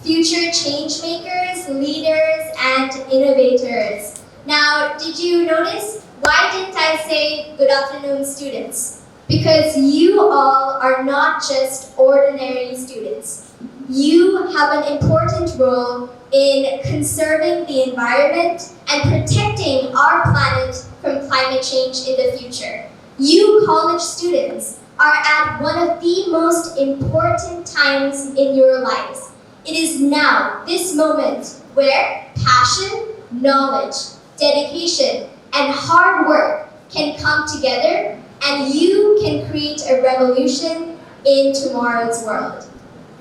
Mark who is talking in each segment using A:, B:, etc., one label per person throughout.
A: future changemakers, leaders, and innovators. Now, did you notice? Why didn't I say good afternoon, students? Because you all are not just ordinary students. You have an important role in conserving the environment and protecting our planet from climate change in the future. You college students are at one of the most important times in your lives. It is now, this moment, where passion, knowledge, dedication, and hard work can come together and you can create a revolution in tomorrow's world.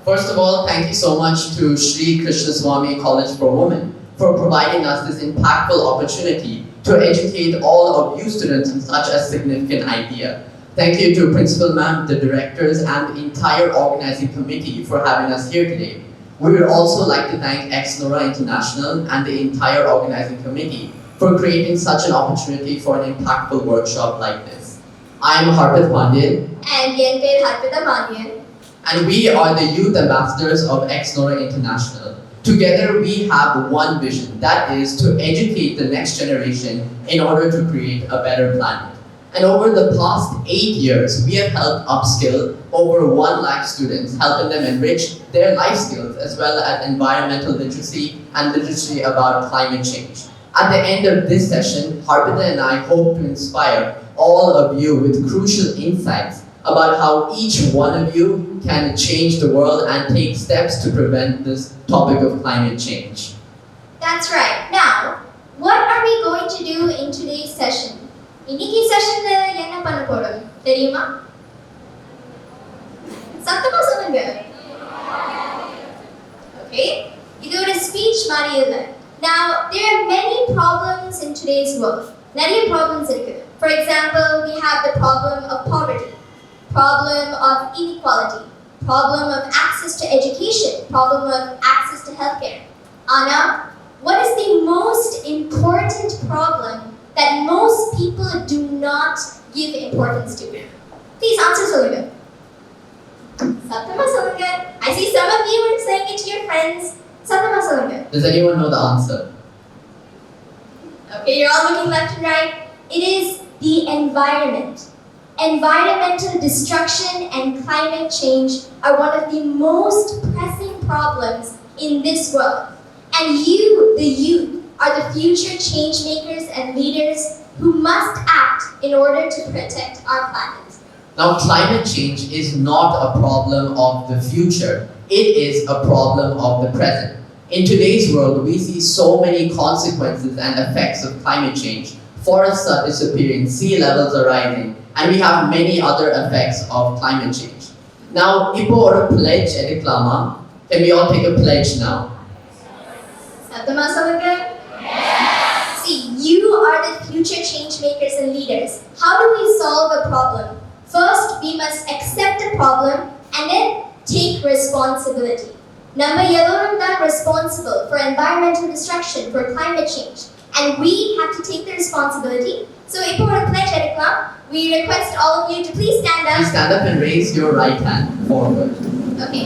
B: First of all, thank you so much to Shri Krishnaswamy College for Women for providing us this impactful opportunity to educate all of you students on such a significant idea. Thank you to Principal Ma'am, the directors, and the entire organizing committee for having us here today. We would also like to thank Ex-Nora International and the entire organizing committee for creating such an opportunity for an impactful workshop like this. I am Harpit Pandyan.
A: And Yenped Harpita Mandyan.
B: And we are the youth ambassadors of Ex-Nora International. Together we have one vision, that is to educate the next generation in order to create a better planet. And over the past 8 years, we have helped upskill over 1 lakh students, helping them enrich their life skills as well as environmental literacy and literacy about climate change. At the end of this session, Harpita and I hope to inspire all of you with crucial insights about how each one of you can change the world and take steps to prevent this topic of climate change.
A: That's right. Now, what are we going to do in today's session? இன்னைக்கு செஷன்ல என்ன பண்ண போறோம் தெரியுமா? சத்தமா சொல்லுங்க. Okay? இது ஒரு speech மாதிரி இல்ல. Now, there are many problems in today's world. நிறைய problems இருக்கு. For example, we have the problem of poverty, problem of inequality, problem of access to education, problem of access to healthcare. Anna, what is the most important problem that most people do not give importance to? Please answer சொல்லுங்க. சத்தமா சொல்லுங்க. I see some of you are saying it to your friends. சத்தமா சொல்லுங்க.
B: Does anyone know the answer?
A: Okay, you're all looking left and right. It is the environment. Environmental destruction and climate change are one of the most pressing problems in this world. And you, the youth, are the future change makers and leaders who must act in order to protect our planet.
B: Now, climate change is not a problem of the future. It is a problem of the present. In today's world, we see so many consequences and effects of climate change. Forests are disappearing, sea levels are rising, and we have many other effects of climate change. Now, ipo or pledge ediklama. Can we all take a pledge now?
A: Sattama solunga. See, you are the future change makers and leaders. How do we solve a problem? First, we must accept the problem and then take responsibility. Number yellow are responsible for environmental destruction, for climate change. And we have to take the responsibility. So if we want to pledge at a club, we request all of you to please stand up.
B: Please stand up and raise your right hand forward.
A: Okay.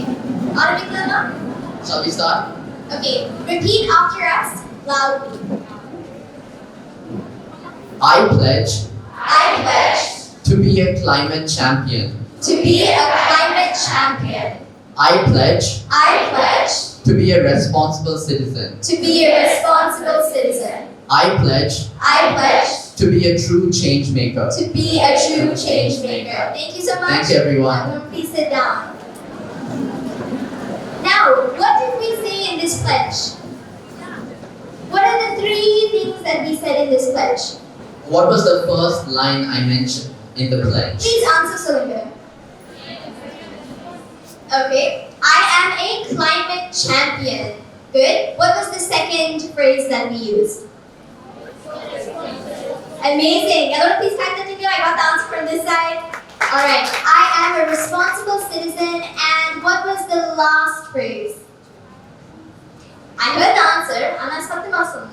A: Automatically now?
B: Shall we start?
A: Okay. Repeat after us loudly.
B: I pledge to be a climate champion.
A: To be a climate champion.
B: I pledge to be a responsible citizen.
A: To be a responsible citizen.
B: I pledge to be a true change maker.
A: To be a true change maker. Thank you so much.
B: Thank you, everyone.
A: Everyone, please sit down. Now, what did we say in this pledge? What are the 3 things that we said in this pledge?
B: What was the first line I mentioned in the pledge?
A: Please answer, Solinga. Okay. I am a climate champion. Good. What was the second phrase that we used? Amazing. Everyone please type that together. I got the answer from this side. Alright. I am a responsible citizen. And what was the last phrase? I heard the answer. Anna something awesome.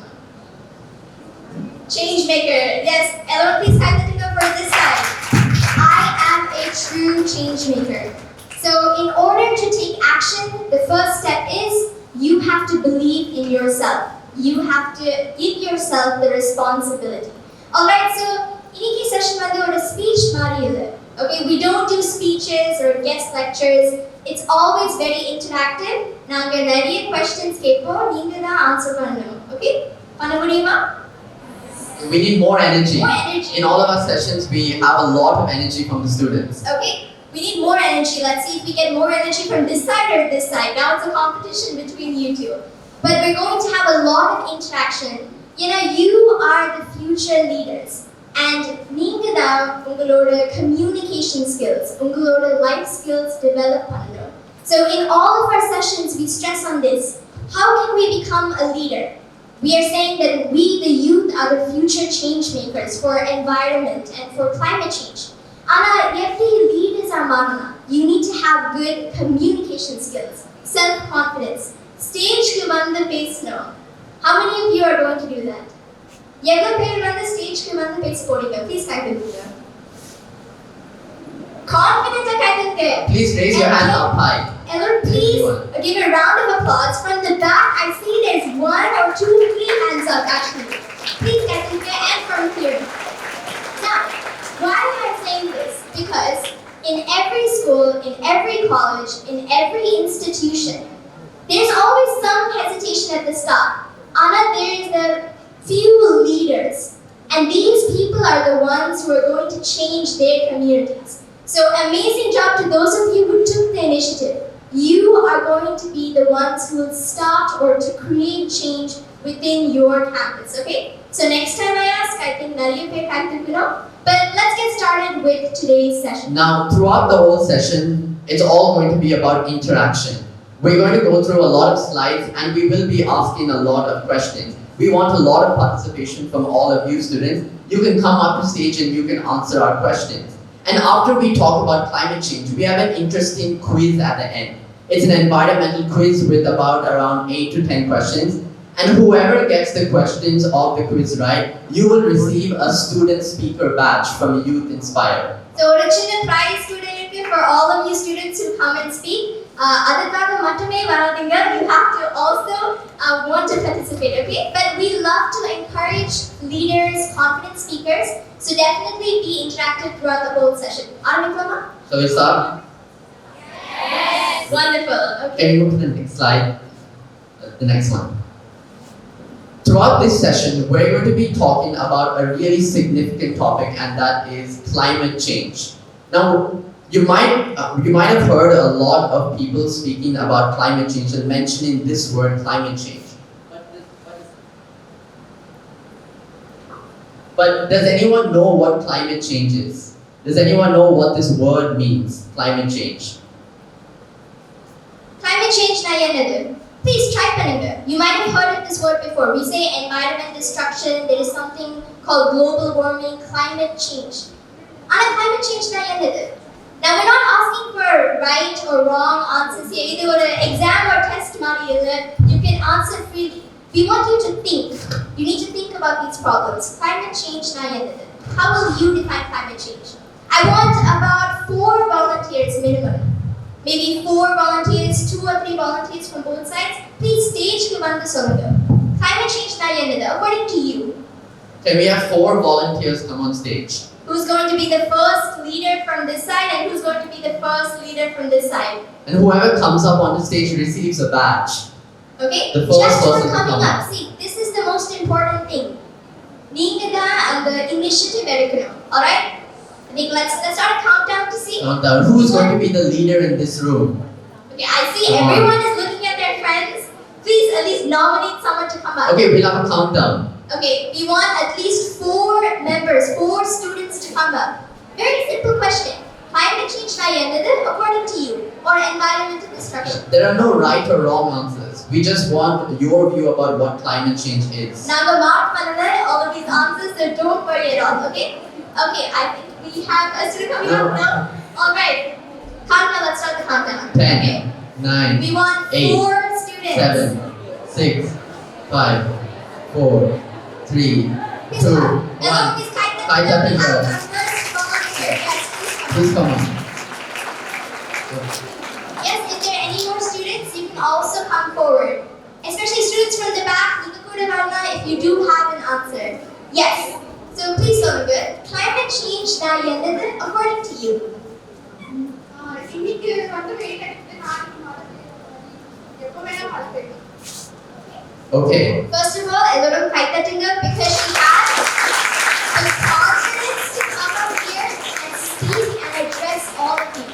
A: Change maker. Yes. Everyone please type that together for this side. I am a true change maker. So in order to take action, the first step is you have to believe in yourself. You have to give yourself the responsibility. Alright, so இன்னைக்கு session வந்து ஒரு speech மாதிரி இல்லை. Okay, we don't do speeches or guest lectures. It's always very interactive. நாங்க நிறைய questions கேட்போம், நீங்க தான் ஆன்சர் பண்ணணும். Okay? பண்ண முடியுமா?
B: We need more energy.
A: More energy.
B: In all of our sessions, we have a lot of energy from the students.
A: Okay, we need more energy. Let's see if we get more energy from this side or this side. Now it's a competition between you two. But we're going to have a lot of interaction. You know, you are the future leaders. And நீங்க தான் உங்களோட communication skills, உங்களோட life skills develop பண்ணணும். So in all of our sessions, we stress on this. How can we become a leader? We are saying that we, the youth, are the future change makers for environment and for climate change. Ana, every leaders are marana. You need to have good communication skills, self-confidence. Stage ku vanda pesno. How many of you are going to do that? எவ்வளவு பேர் வந்து ஸ்டேஜ்க்கு வந்து பேச போறீங்க? Please கை தட்டுங்க. கான்ஃபிடென்ட்டா கை தட்டுங்க.
B: Please raise your hand up high.
A: Everyone, please give a round of applause. From the back, I see there's 1 or 2, 3 hands up actually. Please kை தட்டுங்க, and from here. Now, why am I saying this? Because in every school, in every college, in every institution, there's always some hesitation at the start. Anna, there is a few leaders, and these people are the ones who are going to change their communities. So amazing job to those of you who took the initiative. You are going to be the ones who will start or to create change within your campus, okay? So next time I ask, I think nariya pe kaithukino. But let's get started with today's session.
B: Now, throughout the whole session, it's all going to be about interaction. We're going to go through a lot of slides, and we will be asking a lot of questions. We want a lot of participation from all of you students. You can come up to stage and you can answer our questions. And after we talk about climate change, we have an interesting quiz at the end. It's an environmental quiz with about around 8 to 10 questions. And whoever gets the questions of the quiz right, you will receive a student speaker badge from Youth Inspire.
A: So ஒரு சின்ன prize student for all of you students who come and speak. அதுக்காக மட்டுமே வராதீங்க. You have to also want to participate, okay? But we love to encourage leaders, confident speakers. So definitely be interactive throughout the whole session. ஆரம்பிக்கலாமா?
B: So we start?
A: Yes. Wonderful. Okay.
B: Can you move to the next slide? The next one. Throughout this session, we're going to be talking about a really significant topic, and that is climate change. Now, you might have heard a lot of people speaking about climate change and mentioning this word climate change. But does anyone know what climate change is? Does anyone know what this word means, climate change?
A: Climate change na yenadu. Please try panunga. You might have heard of this word before. We say environment destruction. There is something called global warming, climate change. Ana climate change na yenadu. Now we're not asking for right or wrong answers here. Either an exam or test மாதிரி you can answer freely. We want you to think. You need to think about these problems. Climate change na yenadu. How will you define climate change? I want about 4 volunteers minimum. Maybe 4 volunteers, 2 or 3 volunteers from both sides. Please stage ku vandu solunga. Climate change na yenadu according to you.
B: Can we have 4 volunteers come on stage?
A: Who's going to be the first leader from this side and who's going to be the first leader from this side?
B: And whoever comes up on the stage receives a badge.
A: Okay?
B: The first
A: Just
B: person
A: for
B: to
A: coming
B: come
A: up. See, this is the most important thing. நீங்க தான் அந்த initiative எடுக்கணும். Alright? I think let's start a countdown to see.
B: Countdown. Who's going to be the leader in this room?
A: Okay, I see everyone is looking at their friends. Please at least nominate someone to come up.
B: Okay, we'll have a countdown.
A: Okay, we want at least 4 members, 4 students to come up. Very simple question. Climate change na yenadu according to you or environmental destruction?
B: There are no right or wrong answers. We just want your view about what climate change is.
A: Naga mark panala all of these answers, so don't worry at all, okay? Okay, I think we have a student coming up now. Alright. Countdown, let's start the countdown.
B: 10,
A: Okay.
B: 9,
A: We want
B: 8,
A: 4 students.
B: 7, 6, 5, 4, 3, 2, 1. Kaita Pinto. Please come on.
A: Yes, if there are any more students, you can also come forward. Especially students from the back, if you do have an answer. Yes. So please tell me good. Climate change now according to you.
B: Okay.
A: First of all, everyone kite cutting up because she has the confidence to come up here and speak and address all of you.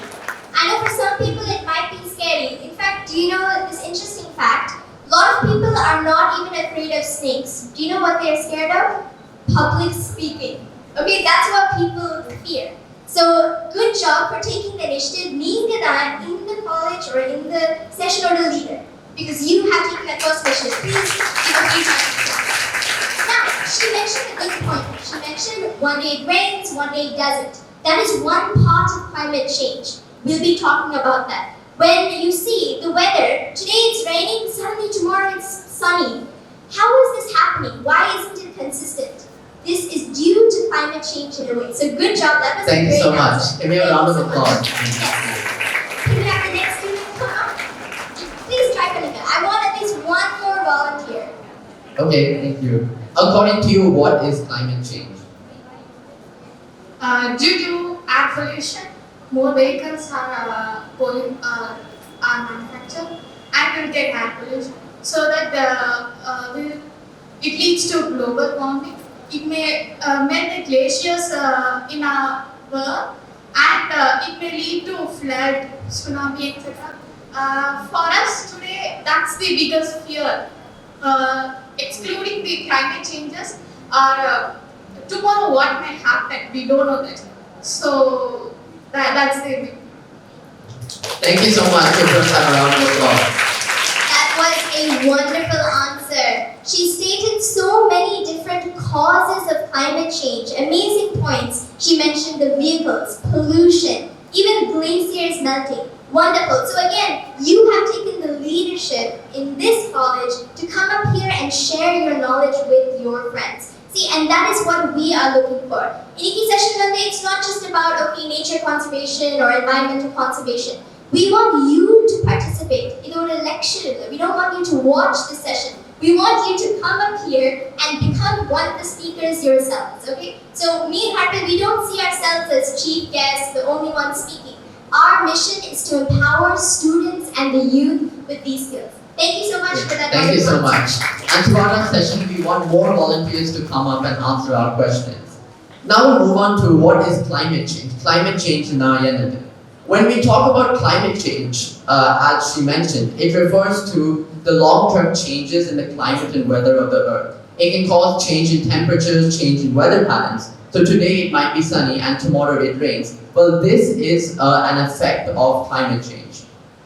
A: I know for some people it might be scary. In fact, do you know this interesting fact? A lot of people are not even afraid of snakes. Do you know what they're scared of? Public speaking. Okay, that's what people fear. So, good job for taking the initiative, being in the college or in the session or the leader. Because you have taken that first initiative. Please give a huge round of applause. Now, she mentioned a good point. She mentioned one day it rains, one day it doesn't. That is one part of climate change. We'll be talking about that. When you see the weather, today it's raining, suddenly tomorrow it's sunny. How is this happening? Why isn't it consistent? This is due to climate change in a way. So good job. That was
B: Thank
A: a great
B: you so
A: answer.
B: much. Give me a round of applause.
A: Yes. Can we have the next student come up? Please try Kanika. I want at least one more volunteer.
B: Okay, thank you. According to you, what is climate change?
C: Due to air pollution, more vehicles are manufactured and will get air pollution. So that it leads to global warming. It may melt the glaciers in our world, and it may lead to flood, tsunami, etc. For us today, that's the biggest fear. Excluding the climate changes, or tomorrow what may happen, we don't know that. So that's the thing.
B: Thank you so much. Give us a round of applause.
A: That was a wonderful answer. She stated so many different causes of climate change. Amazing points. She mentioned the vehicles, pollution, even glaciers melting. Wonderful. So again, you have taken the leadership in this college to come up here and share your knowledge with your friends. See, and that is what we are looking for. In Iki Session Monday, it's not just about nature conservation or environmental conservation. We want you to participate. We don't want you to watch the session. We want you to come up here and become one of the speakers yourselves, okay? So me and Harpreet, we don't see ourselves as chief guests, the only ones speaking. Our mission is to empower students and the youth with these skills. Thank you so much for that.
B: Thank you so much. And throughout our session, we want more volunteers to come up and answer our questions. Now we'll move on to what is climate change. Climate change in Nayanadu. When we talk about climate change, as she mentioned, it refers to the long-term changes in the climate and weather of the earth. It can cause change in temperatures, change in weather patterns. So today it might be sunny and tomorrow it rains. Well, this is an effect of climate change.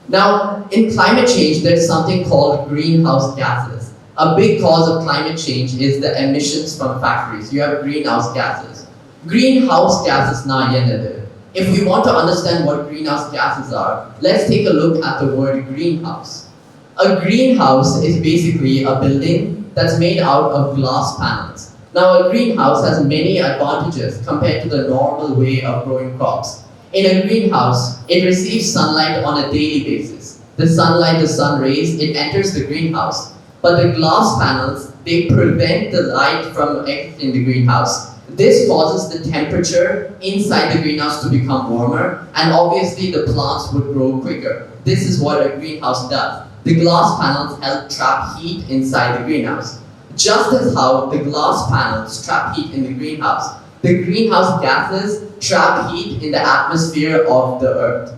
B: Now, in climate change, there's something called greenhouse gases. A big cause of climate change is the emissions from factories. You have greenhouse gases. Greenhouse gases na yenadu. If we want to understand what greenhouse gases are, let's take a look at the word greenhouse. A greenhouse is basically a building that's made out of glass panels. Now, a greenhouse has many advantages compared to the normal way of growing crops. In a greenhouse, it receives sunlight on a daily basis. The sunlight, the sun rays, it enters the greenhouse. But the glass panels, they prevent the light from exiting the greenhouse. This causes the temperature inside the greenhouse to become warmer, and obviously the plants would grow quicker. This is what a greenhouse does. The glass panels help trap heat inside the greenhouse. Just as how the glass panels trap heat in the greenhouse gases trap heat in the atmosphere of the earth.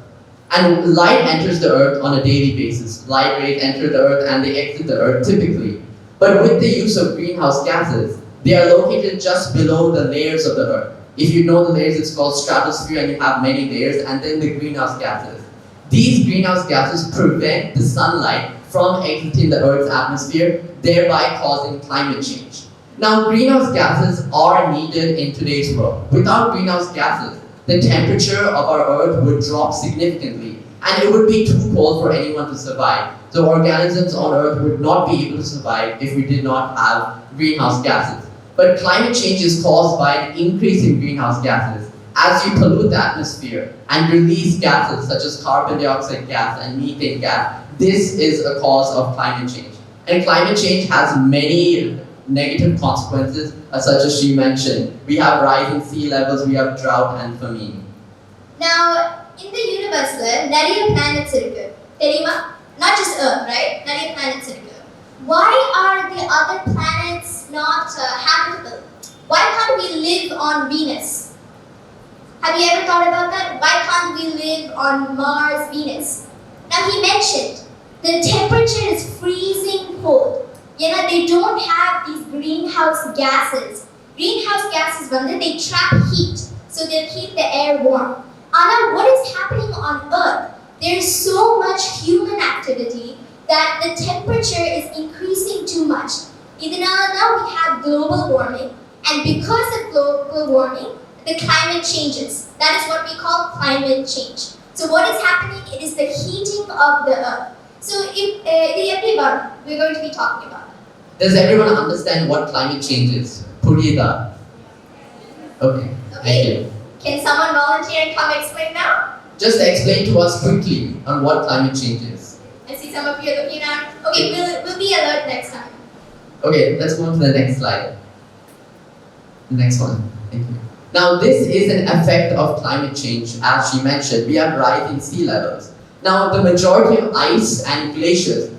B: And light enters the earth on a daily basis. Light rays enter the earth and they exit the earth typically. But with the use of greenhouse gases, they are located just below the layers of the earth. If you know the layers, it's called stratosphere, and you have many layers, and then the greenhouse gases. These greenhouse gases prevent the sunlight from exiting the earth's atmosphere, thereby causing climate change. Now, greenhouse gases are needed in today's world. Without greenhouse gases, the temperature of our earth would drop significantly, and it would be too cold for anyone to survive. So organisms on earth would not be able to survive if we did not have greenhouse gases. But climate change is caused by an increase in greenhouse gases. as you pollute the atmosphere and release gases such as carbon dioxide gas and methane gas, this is a cause of climate change. And climate change has many negative consequences, such as she mentioned. We have rising sea levels, we have drought and famine.
A: Now, in the universe, நிறைய planets இருக்கு. தெரியுமா? Not just Earth, right? நிறைய planets இருக்கு. Why are the other planets not habitable? Why can't we live on Venus? Have you ever thought about that? Why can't we live on Mars, Venus? Now he mentioned the temperature is freezing cold. They don't have these greenhouse gases. Greenhouse gases, they trap heat, so they'll keep the air warm. Anna, what is happening on Earth? There is so much human activity that the temperature is increasing too much. Now we have global warming, and because of global warming, the climate changes. That is what we call climate change. So what is happening? It is the heating of the Earth. So we're going to be talking about.
B: Does everyone understand what climate change is? Purida. Okay. Thank you.
A: Can someone volunteer and come explain now?
B: Just explain to us quickly on what climate change is.
A: I see some of you are looking around. Okay, we'll be alert next time.
B: Okay, let's go on to the next slide. The next one. Thank you. Now, this is an effect of climate change. As she mentioned, we have rising sea levels. Now, the majority of ice and glaciers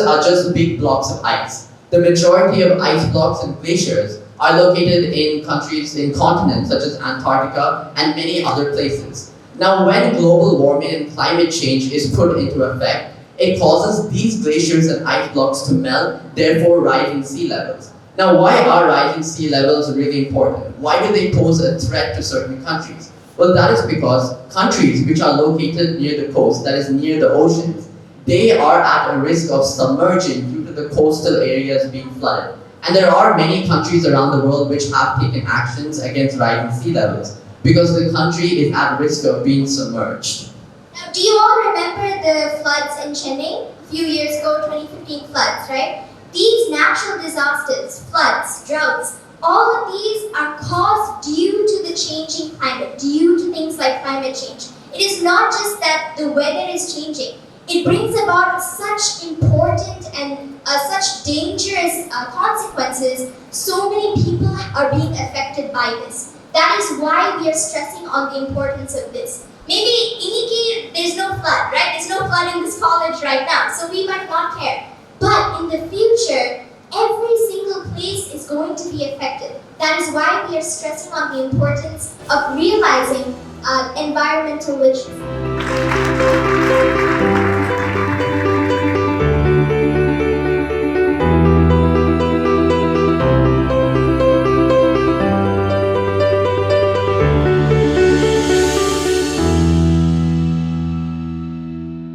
B: are just big blocks of ice. The majority of ice blocks and glaciers are located in countries, in continents such as Antarctica and many other places. Now, when global warming and climate change is put into effect, it causes these glaciers and ice blocks to melt, therefore rising sea levels. Now, why are rising sea levels really important? Why do they pose a threat to certain countries? Well, that is because countries which are located near the coast, that is near the oceans, they are at a risk of submerging due to the coastal areas being flooded. And there are many countries around the world which have taken actions against rising sea levels because the country is at risk of being submerged.
A: Now, do you all remember the floods in Chennai? A few years ago, 2015 floods, right? These natural disasters, floods, droughts, all of these are caused due to the changing climate, due to things like climate change. It is not just that the weather is changing. It brings about such important and such dangerous consequences. So many people are being affected by this. That is why we are stressing on the importance of this. Maybe Iniki, there's no flood, right? There's no flood in this college right now, so we might not care. But in the future, every single place is going to be affected. That is why we are stressing on the importance of realizing environmental literacy.